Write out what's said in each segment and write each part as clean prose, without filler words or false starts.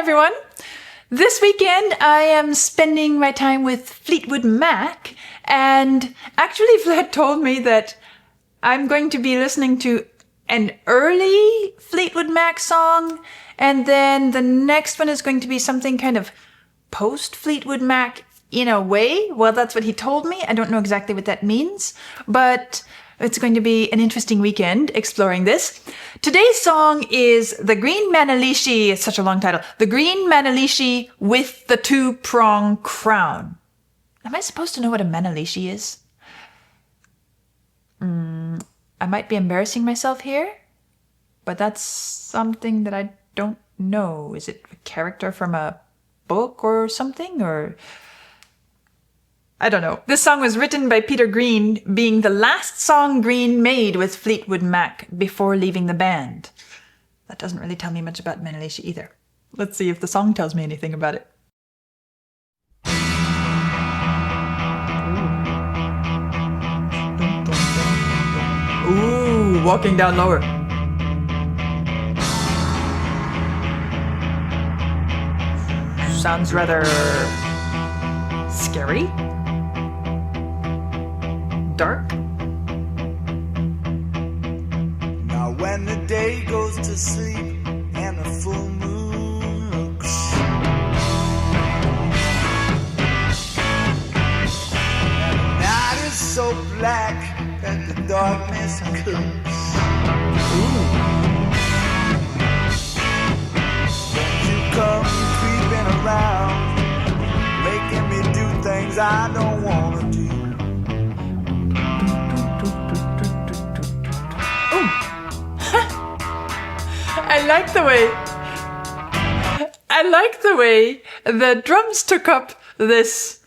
everyone. This weekend I am spending my time with Fleetwood Mac, and actually Vlad told me that I'm going to be listening to an early Fleetwood Mac song, and then the next one is going to be something kind of post Fleetwood Mac in a way. Well, that's what he told me. I don't know exactly what that means, but it's going to be an interesting weekend exploring this. Today's song is The Green Manalishi. It's such a long title. The Green Manalishi with the Two-Prong Crown. Am I supposed to know what a Manalishi is? I might be embarrassing myself here, but that's something that I don't know. Is it a character from a book or something? Or I don't know. This song was written by Peter Green, being the last song Green made with Fleetwood Mac before leaving the band. That doesn't really tell me much about Manalishi either. Let's see if the song tells me anything about it. Ooh, walking down lower. Sounds rather scary. Dark. Now when the day goes to sleep and the full moon looks, and the night is so black that the darkness cooks. Don't you come creeping around, making me do things I don't want to do. I like the way the drums took up this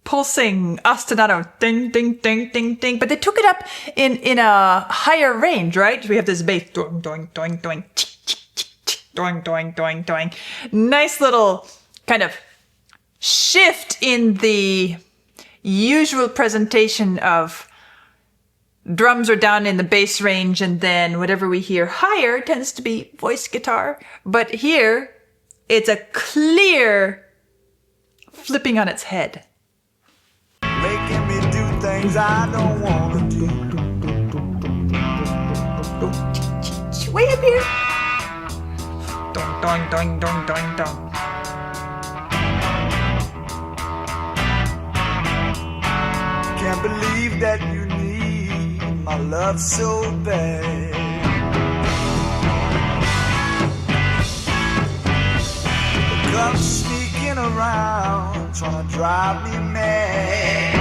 pulsing ostinato, ding, ding, ding, ding, ding, but they took it up in a higher range, right? We have this bass, doing, doing, doing, doing, doing, doing, doing, doing. Nice little kind of shift in the usual presentation of drums are down in the bass range, and then whatever we hear higher tends to be voice guitar. But here, it's a clear flipping on its head. Making me do things I don't want to do. Way up here. Dong, dong, dong, dong, dong, dong. Can't believe that you need my love so bad. Come sneaking around, trying to drive me mad.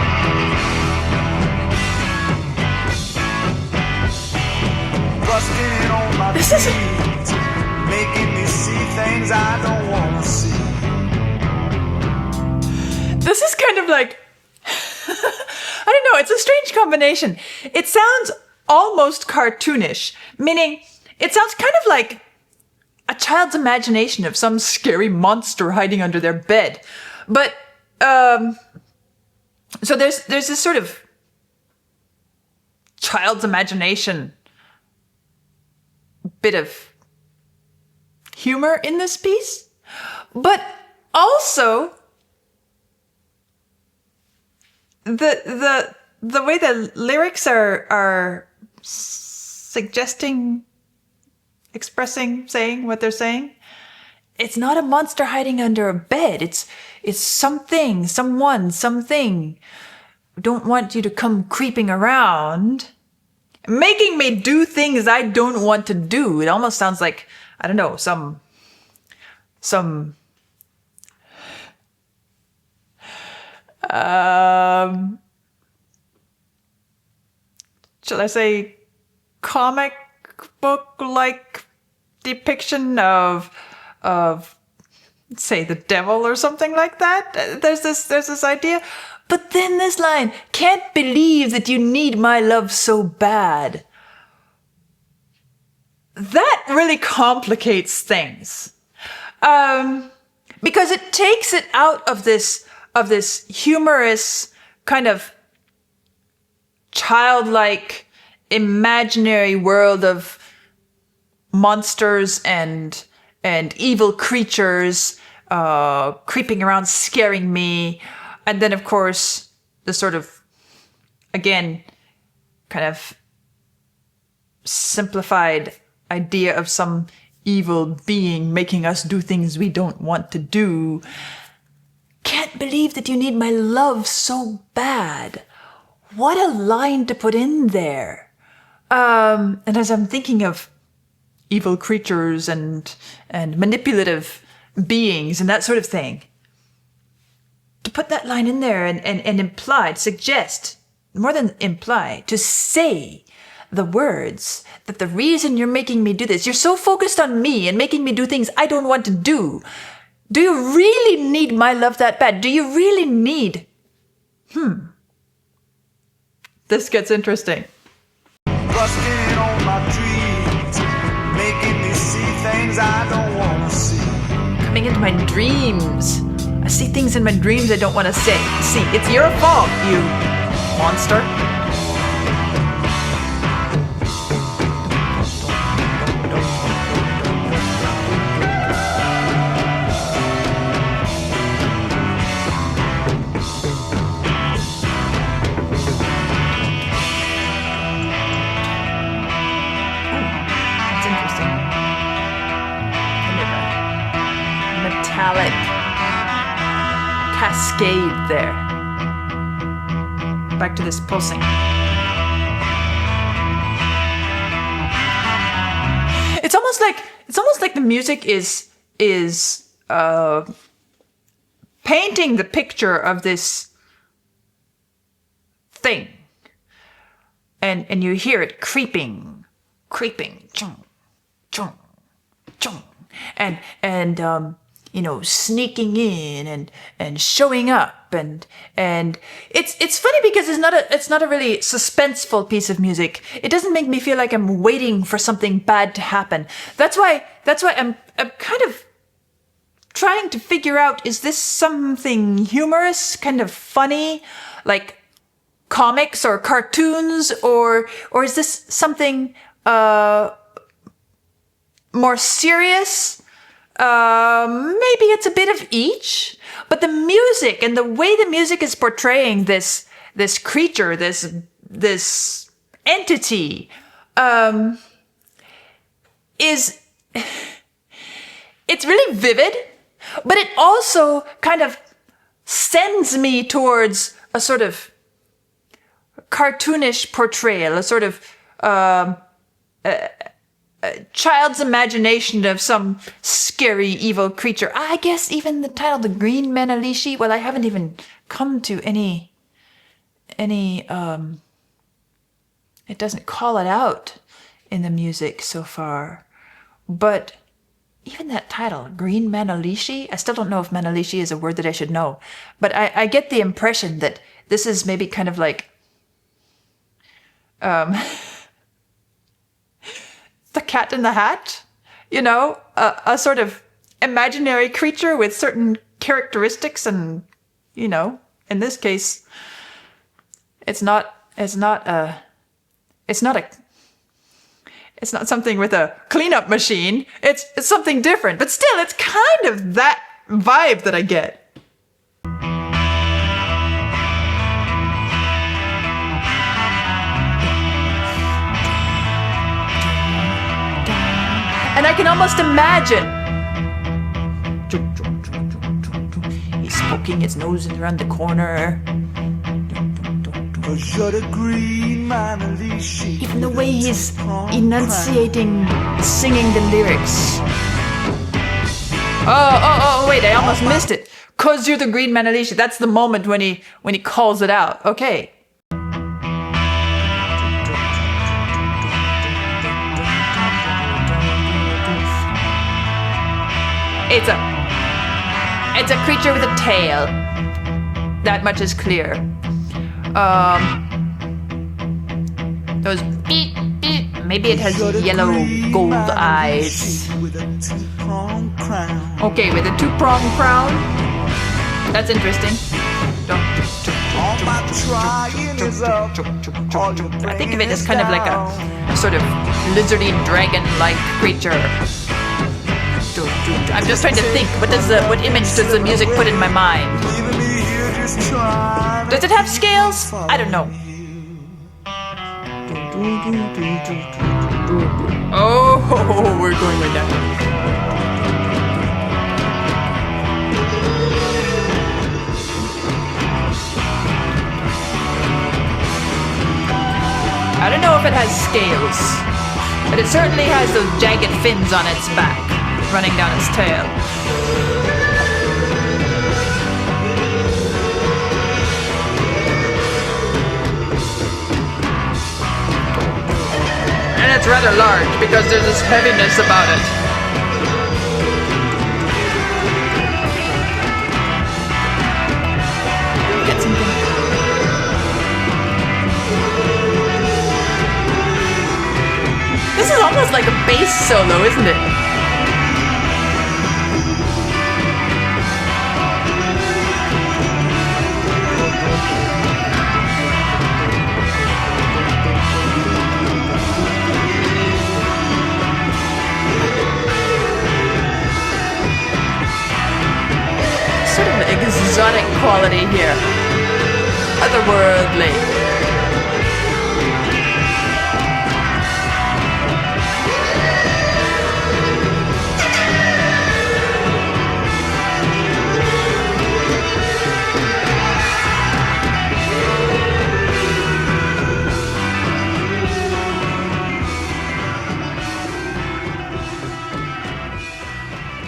Busting in on my feet, making me see things I don't want to see. This is kind of like, I don't know, it's a strange combination. It sounds almost cartoonish, meaning it sounds kind of like a child's imagination of some scary monster hiding under their bed. But, so there's this sort of child's imagination bit of humor in this piece, but also the way the lyrics are suggesting, expressing, saying what they're saying. It's not a monster hiding under a bed. It's something, someone, something. Don't want you to come creeping around, making me do things I don't want to do. It almost sounds like, I don't know, some shall I say comic book like depiction of say the devil or something like that. There's this idea. But then this line, can't believe that you need my love so bad. That really complicates things. Because it takes it out of this humorous kind of childlike imaginary world of monsters and evil creatures creeping around, scaring me. And then, of course, the sort of, again, kind of simplified idea of some evil being making us do things we don't want to do. Can't believe that you need my love so bad. What a line to put in there. And as I'm thinking of evil creatures and manipulative beings and that sort of thing, to put that line in there and imply, suggest, more than imply, to say the words that the reason you're making me do this, you're so focused on me and making me do things I don't want to do. Do you really need my love that bad? Do you really need... This gets interesting. Busting in on my dreams, making me see things I don't want to see. Coming into my dreams. I see things in my dreams I don't want to see. It's your fault, you monster. Metallic cascade there. Back to this pulsing. It's almost like the music is painting the picture of this thing, and you hear it creeping, chung, chung, chung, and sneaking in and showing up and it's funny because it's not a really suspenseful piece of music. It doesn't make me feel like I'm waiting for something bad to happen. That's why I'm kind of trying to figure out, is this something humorous, kind of funny, like comics or cartoons, or is this something more serious? Maybe it's a bit of each, but the music and the way the music is portraying this creature, this entity, it's really vivid, but it also kind of sends me towards a sort of cartoonish portrayal, a sort of a child's imagination of some scary evil creature. I guess even the title, The Green Manalishi, well, I haven't even come to any it doesn't call it out in the music so far. But even that title, Green Manalishi, I still don't know if Manalishi is a word that I should know. But I get the impression that this is maybe kind of like the Cat in the Hat, a sort of imaginary creature with certain characteristics, and in this case, it's not something with a cleanup machine. It's something different, but still, it's kind of that vibe that I get. And I can almost imagine. He's poking his nose around the corner. Even the way he's enunciating, singing the lyrics. Oh, wait, I almost missed it. 'Cause you're the Green Manalishi. That's the moment when he calls it out. Okay. It's a creature with a tail. That much is clear. Those beep, beep. Maybe it has yellow gold eyes. Okay, with a two-pronged crown. That's interesting. I think of it as kind of like a sort of lizardy dragon-like creature. I'm just trying to think. What image does the music put in my mind? Does it have scales? I don't know. Oh, we're going right down. I don't know if it has scales, but it certainly has those jagged fins on its back, running down its tail. And it's rather large because there's this heaviness about it. Get something. This is almost like a bass solo, isn't it? Sort of an exotic quality here. Otherworldly.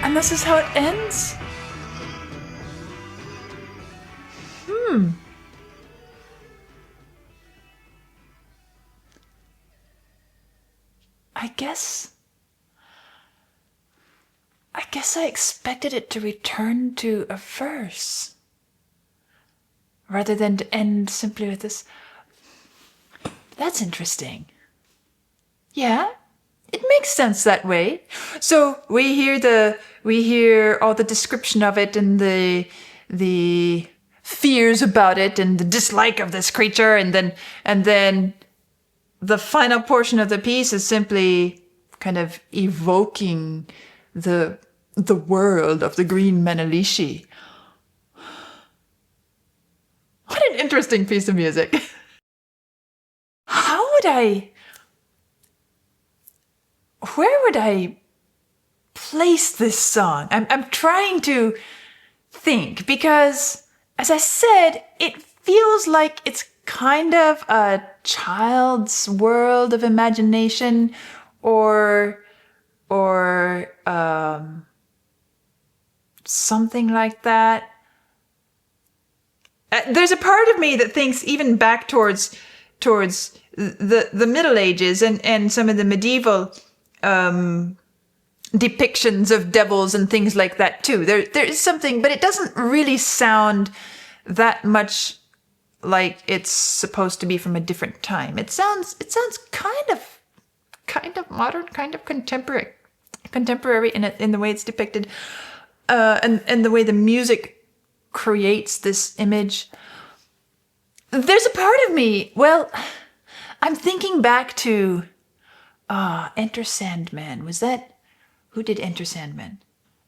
And this is how it ends? I guess I expected it to return to a verse, rather than to end simply with this. That's interesting. Yeah, it makes sense that way. So we hear all the description of it and the fears about it and the dislike of this creature, and then the final portion of the piece is simply kind of evoking the world of the green Manalishi. What an interesting piece of music. Where would I place this song? I'm trying to think, because as I said, it feels like it's kind of a child's world of imagination, or something like that. There's a part of me that thinks even back towards the Middle Ages and some of the medieval depictions of devils and things like that too. There is something, but it doesn't really sound that much like it's supposed to be from a different time. It sounds kind of modern, kind of contemporary in the way it's depicted, and the way the music creates this image. There's a part of me, well, I'm thinking back to Enter Sandman. Was that, who did Enter Sandman?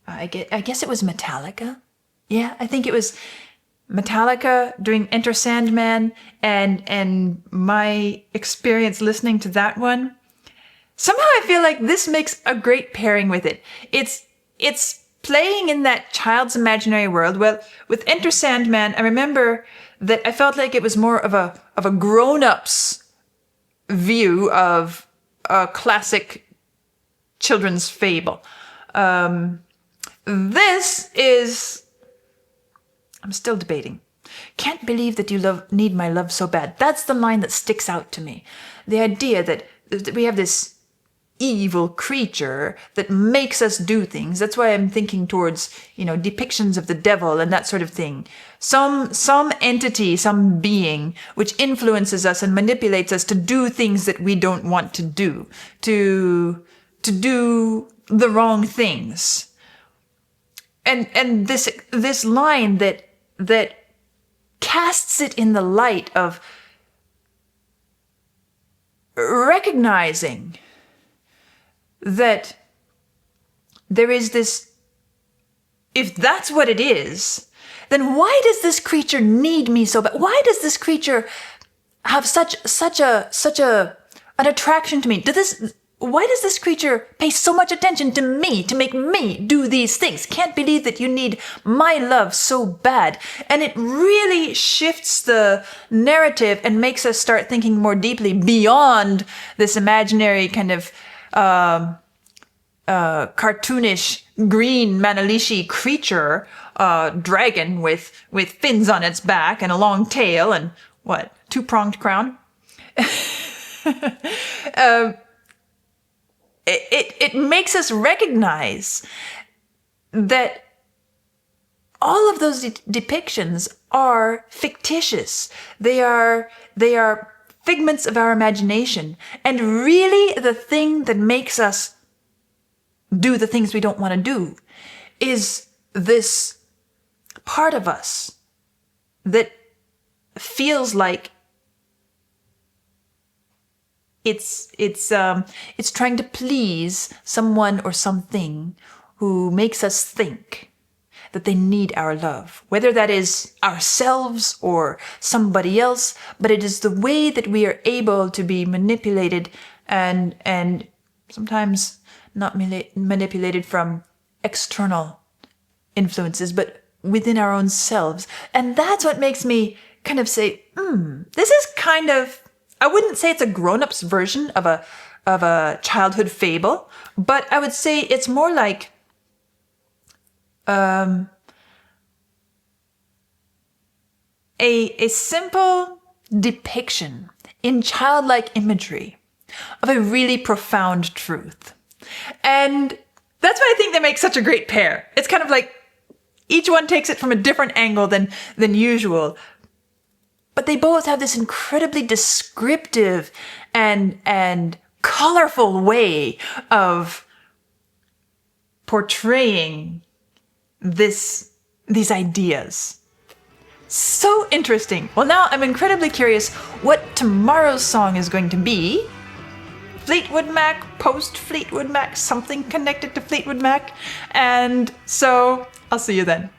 I guess it was Metallica. Yeah, I think it was Metallica doing Enter Sandman, and my experience listening to that one. Somehow I feel like this makes a great pairing with it. It's playing in that child's imaginary world. Well, with Enter Sandman, I remember that I felt like it was more of a grown-up's view of a classic children's fable. This is, I'm still debating. Can't believe that you need my love so bad. That's the line that sticks out to me. The idea that we have this evil creature that makes us do things. That's why I'm thinking towards, depictions of the devil and that sort of thing. Some entity, some being, which influences us and manipulates us to do things that we don't want to do, to do the wrong things. And this line that casts it in the light of recognizing that there is this if that's what it is, then why does this creature need me so bad? Why does this creature have such an attraction to me? Why does this creature pay so much attention to me to make me do these things? Can't believe that you need my love so bad. And it really shifts the narrative and makes us start thinking more deeply beyond this imaginary kind of cartoonish green Manalishi creature, dragon with fins on its back and a long tail and two-pronged crown. It makes us recognize that all of those depictions are fictitious. They are figments of our imagination. And really the thing that makes us do the things we don't want to do is this part of us that feels like it's trying to please someone or something who makes us think that they need our love, whether that is ourselves or somebody else, but it is the way that we are able to be manipulated and sometimes not manipulated from external influences, but within our own selves. And that's what makes me kind of say, this is kind of, I wouldn't say it's a grown-up's version of a childhood fable, but I would say it's more like a simple depiction in childlike imagery of a really profound truth. And that's why I think they make such a great pair. It's kind of like each one takes it from a different angle than usual. But they both have this incredibly descriptive and colorful way of portraying these ideas. So interesting. Well, now I'm incredibly curious what tomorrow's song is going to be. Fleetwood Mac, post Fleetwood Mac, something connected to Fleetwood Mac. And so I'll see you then.